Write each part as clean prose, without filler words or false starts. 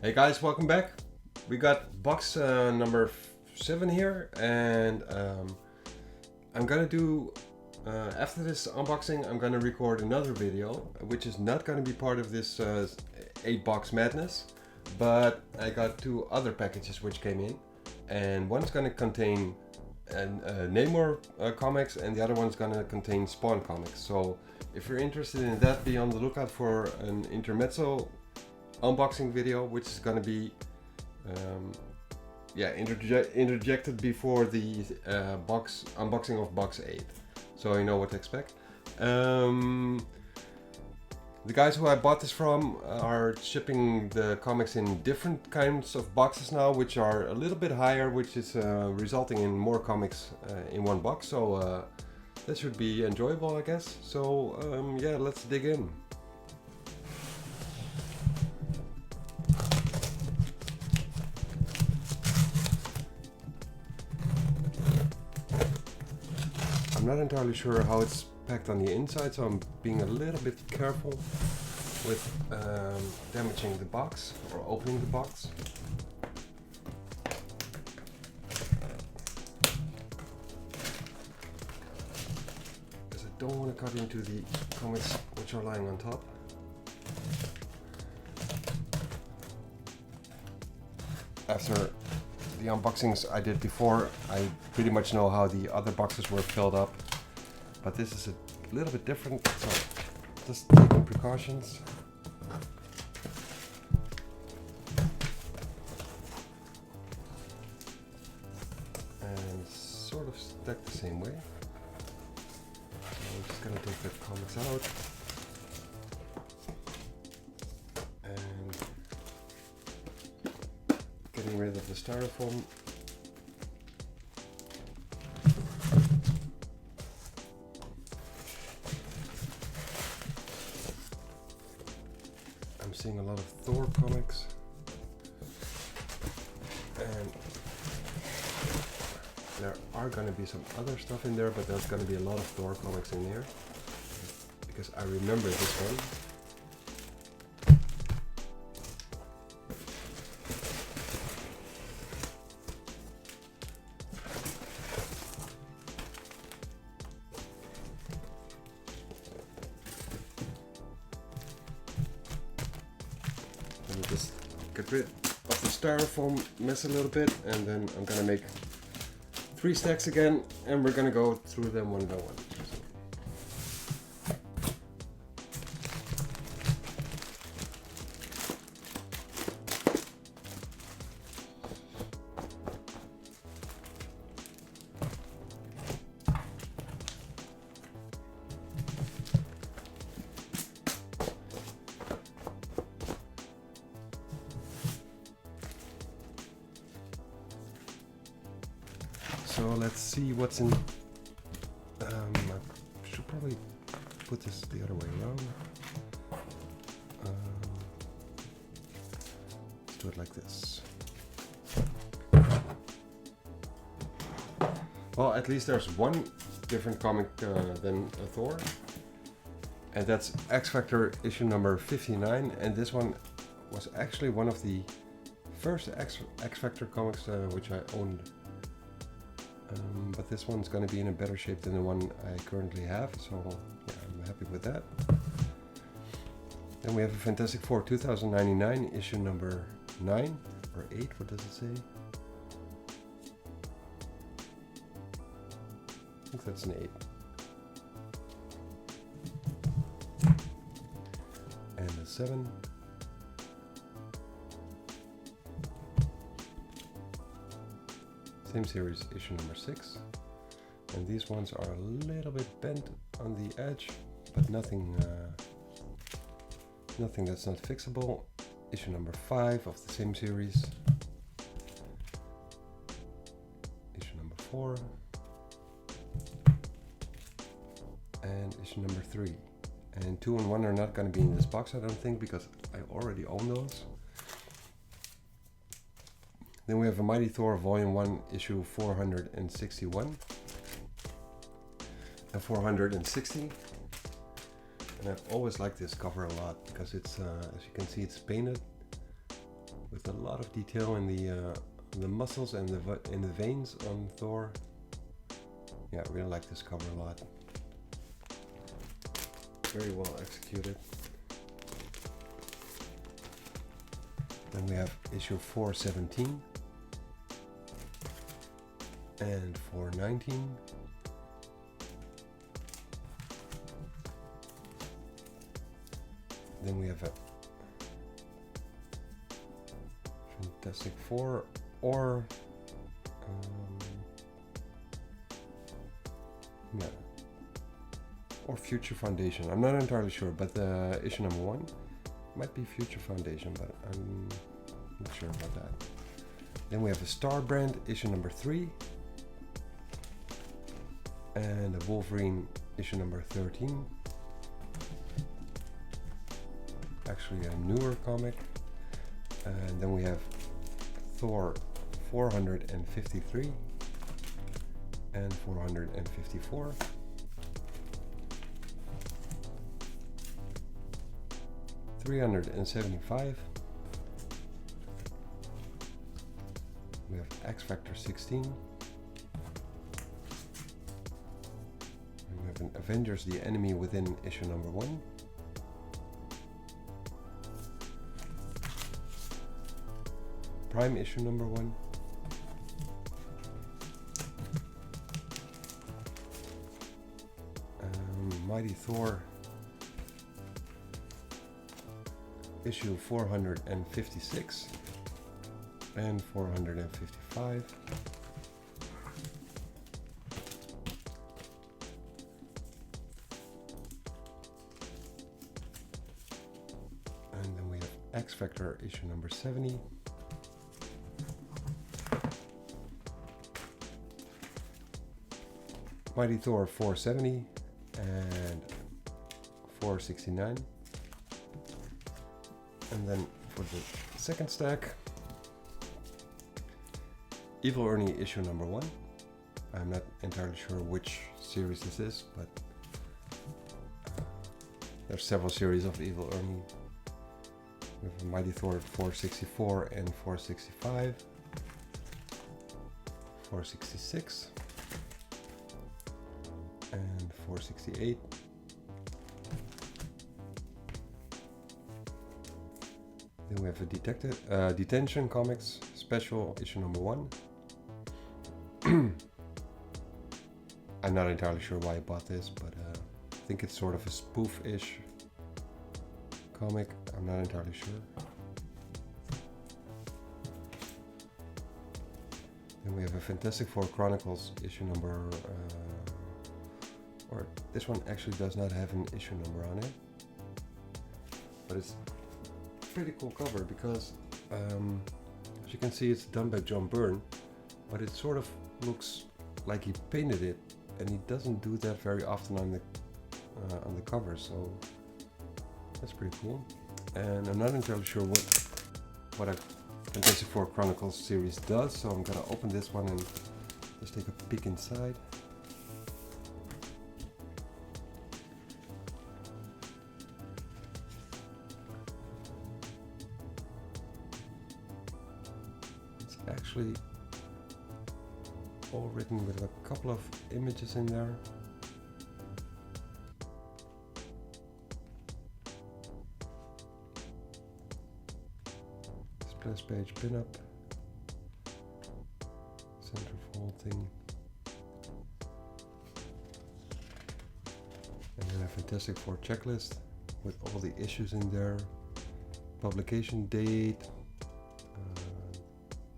Hey guys, welcome back. We got box number 7 here, and I'm gonna do, after this unboxing, I'm gonna record another video, which is not gonna be part of this 8 box madness, but I got 2 other packages which came in, and one's gonna contain Namor comics, and the other one's gonna contain Spawn comics. So if you're interested in that, be on the lookout for an intermezzo unboxing video, which is going to be interjected before the box unboxing of box 8, so you know what to expect. The guys who I bought this from are shipping the comics in different kinds of boxes now, which are a little bit higher, which is resulting in more comics in one box. So that should be enjoyable, I guess. So yeah, let's dig in. I'm not entirely sure how it's packed on the inside, so I'm being a little bit careful with damaging the box or opening the box. Because I don't want to cut into the comics which are lying on top. After the unboxings I did before, I pretty much know how the other boxes were filled up, but this is a little bit different, so just taking precautions. And sort of stacked the same way. So I'm just gonna take the comics out. And getting rid of the styrofoam. I'm seeing a lot of Thor comics, and there are going to be some other stuff in there, but there's going to be a lot of Thor comics in there because I remember this one. Let me just get rid of the styrofoam mess a little bit, and then I'm gonna make 3 stacks again, and we're gonna go through them one by one. So let's see what's in. I should probably put this the other way around. Let's do it like this. Well, at least there's one different comic than Thor, and that's X-Factor issue number 59. And this one was actually one of the first X-Factor comics which I owned. But this one's going to be in a better shape than the one I currently have, so yeah, I'm happy with that. Then we have a Fantastic Four 2099 issue number 9 or 8, what does it say? I think that's an 8. And a 7. Same series, issue number 6, and these ones are a little bit bent on the edge, but nothing that's not fixable. Issue number 5 of the same series, issue number 4, and issue number 3. And 2 and 1 are not going to be in this box, I don't think, because I already own those. Then we have a Mighty Thor Volume 1 issue 461 and 460. And I've always liked this cover a lot because it's, as you can see, it's painted with a lot of detail in the muscles and in the veins on Thor. Yeah, I really like this cover a lot. Very well executed. Then we have issue 417 and 419. Then we have a Fantastic Four or Future Foundation. I'm not entirely sure, but issue number 1 might be Future Foundation, but I'm not sure about that. Then we have a Star Brand issue number 3 and a Wolverine issue number 13. Actually a newer comic. And then we have Thor 453 and 454. $375. We have X Factor 16. And we have an Avengers: The Enemy Within issue number 1. Prime issue number 1. Mighty Thor issue 456 and 455. And then we have X Factor issue number 70. Mighty Thor 470 and 469. And then for the second stack, Evil Ernie issue number 1. I'm not entirely sure which series this is, but there's several series of Evil Ernie. We have Mighty Thor 464 and 465, 466, and 468. Then we have a Detention Comics special issue number 1. I'm not entirely sure why I bought this, but I think it's sort of a spoof-ish comic. I'm not entirely sure. Then we have a Fantastic Four Chronicles issue number, or this one actually does not have an issue number on it, but it's a pretty cool cover because as you can see, it's done by John Byrne, but it sort of looks like he painted it, and he doesn't do that very often on the cover, so that's pretty cool. And I'm not entirely sure what a Fantastic Four Chronicles series does, so I'm gonna open this one and just take a peek inside. It's actually all written with a couple of images in there. Splash page pinup, centerfold thing, and then a Fantastic Four checklist with all the issues in there, publication date,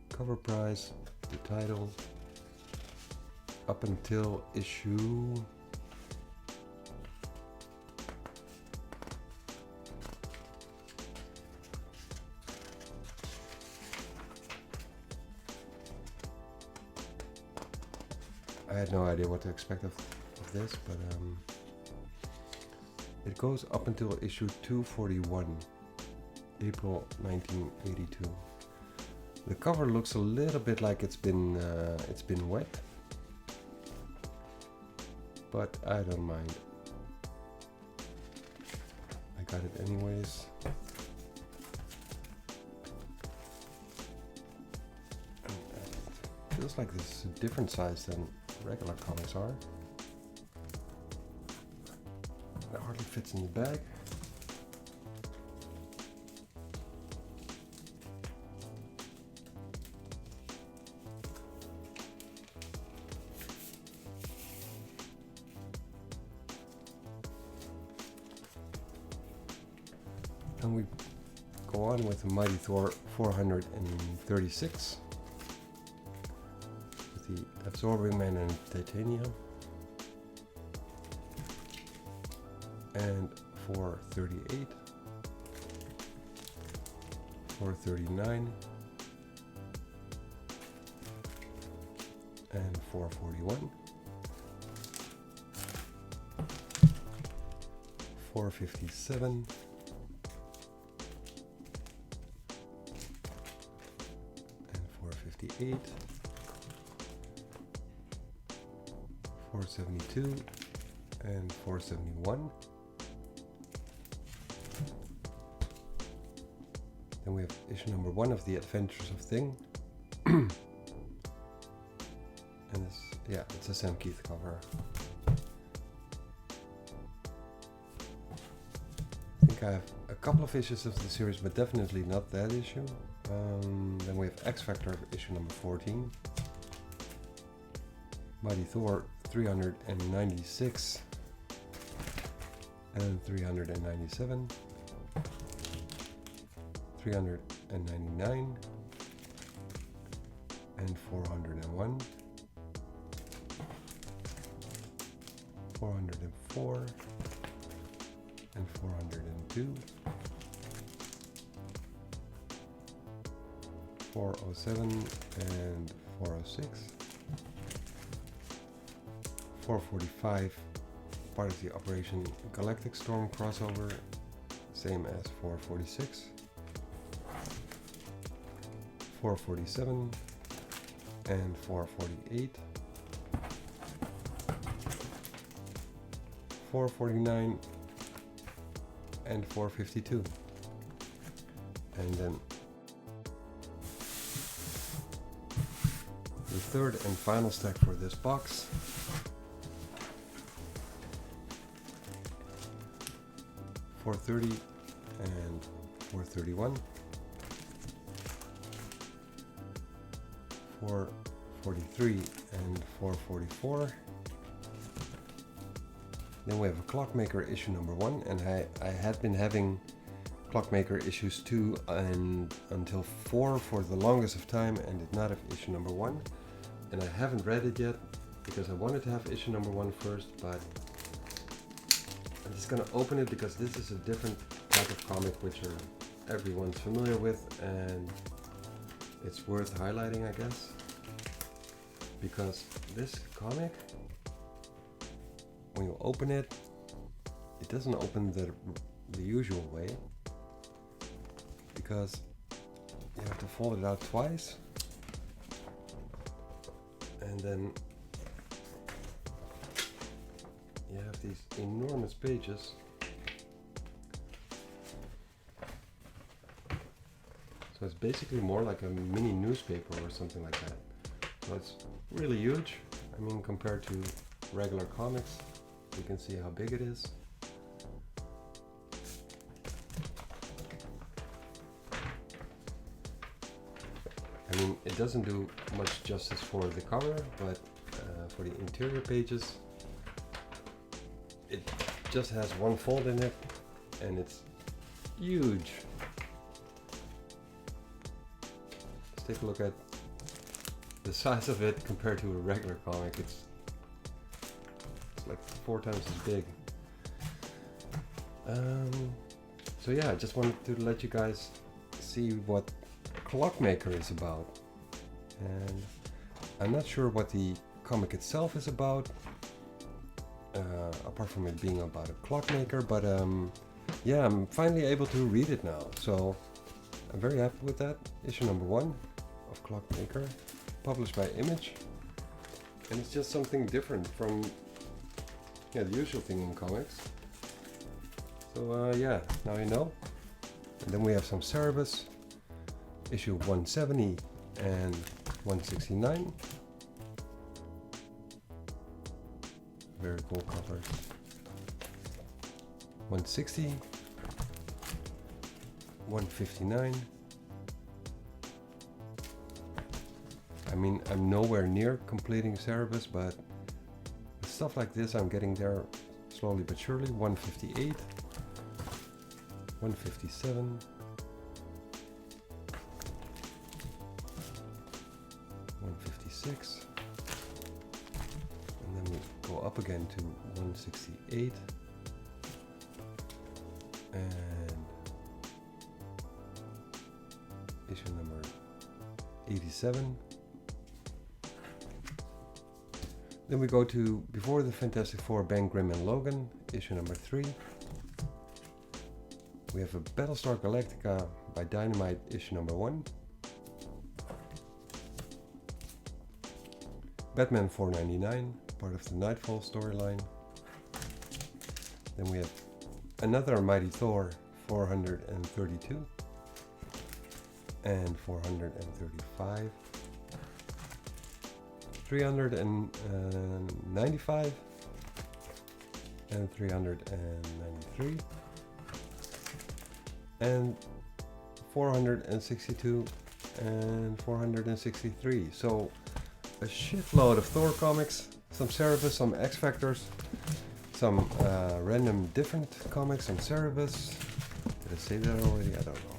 cover price, the title, up until issue I had no idea what to expect of this, but it goes up until issue 241, April 1982. The cover looks a little bit like it's been wet, but I don't mind. I got it anyways. feels like this is a different size than regular comics are. It hardly fits in the bag. And we go on with the Mighty Thor 436 with the Absorbing Man and Titanium, and 438, 439, and 441, 457, and 458, 472, and 471. Then we have issue number 1 of The Adventures of Thing. And this, yeah, it's a Sam Keith cover. I think I have a couple of issues of the series, but definitely not that issue. Then we have X Factor issue number 14. Mighty Thor 396 and 397. 399 and 401, 404 and 402, 407 and 406, 445, part of the Operation Galactic Storm crossover, same as 446. 447 and 448, 449 and 452, and then the third and final stack for this box. $430 and $431. 443 and 444. Then we have a Clockmaker issue number 1, and I had been having Clockmaker issues 2 and until 4 for the longest of time, and did not have issue number 1. And I haven't read it yet because I wanted to have issue number 1 first, but I'm just gonna open it because this is a different type of comic which everyone's familiar with, and it's worth highlighting, I guess, because this comic, when you open it, it doesn't open the usual way, because you have to fold it out twice, and then you have these enormous pages. So it's basically more like a mini newspaper or something like that. So it's really huge. I mean, compared to regular comics, you can see how big it is. I mean, it doesn't do much justice for the cover, but for the interior pages, it just has one fold in it, and it's huge. Let's take a look at the size of it compared to a regular comic. It's like 4 times as big. So yeah, I just wanted to let you guys see what Clockmaker is about. And I'm not sure what the comic itself is about, apart from it being about a clockmaker, but yeah, I'm finally able to read it now, so I'm very happy with that. Issue number 1 of Clockmaker, published by Image, and it's just something different from the usual thing in comics. So yeah, now you know. And then we have some Cerebus, issue 170 and 169. Very cool covers. 160. 159. I mean, I'm nowhere near completing Cerebus, but with stuff like this, I'm getting there slowly but surely. 158. 157. 156. And then we go up again to 168. And issue number 87. Then we go to Before the Fantastic Four, Ben Grimm and Logan, issue number 3. We have a Battlestar Galactica by Dynamite, issue number 1. Batman 499, part of the Nightfall storyline. Then we have another Mighty Thor 432 and 435. 395 and 393 and 462 and 463. So a shitload of Thor comics, some Cerebus, some X Factors, some random different comics on Cerebus. Did I say that already? I don't know.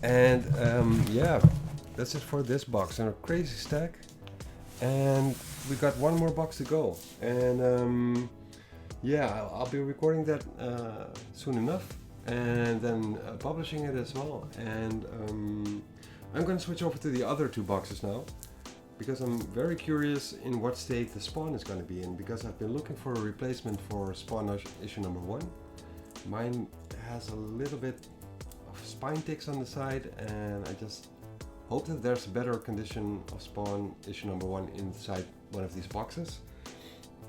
And yeah, that's it for this box, and a crazy stack. And we got one more box to go, and yeah, I'll be recording that soon enough, and then publishing it as well. And I'm going to switch over to the other two boxes now, because I'm very curious in what state the Spawn is going to be in, because I've been looking for a replacement for Spawn issue number 1. Mine has a little bit of spine ticks on the side, and I just hope that there's a better condition of Spawn issue number 1 inside one of these boxes.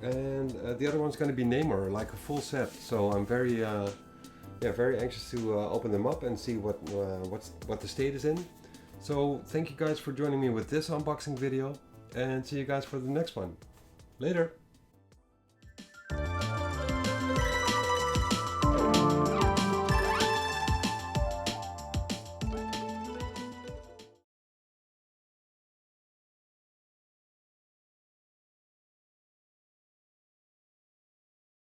And the other one's going to be Namor, like a full set. So I'm very anxious to open them up and see what the state is in. So thank you guys for joining me with this unboxing video, and see you guys for the next one. Later!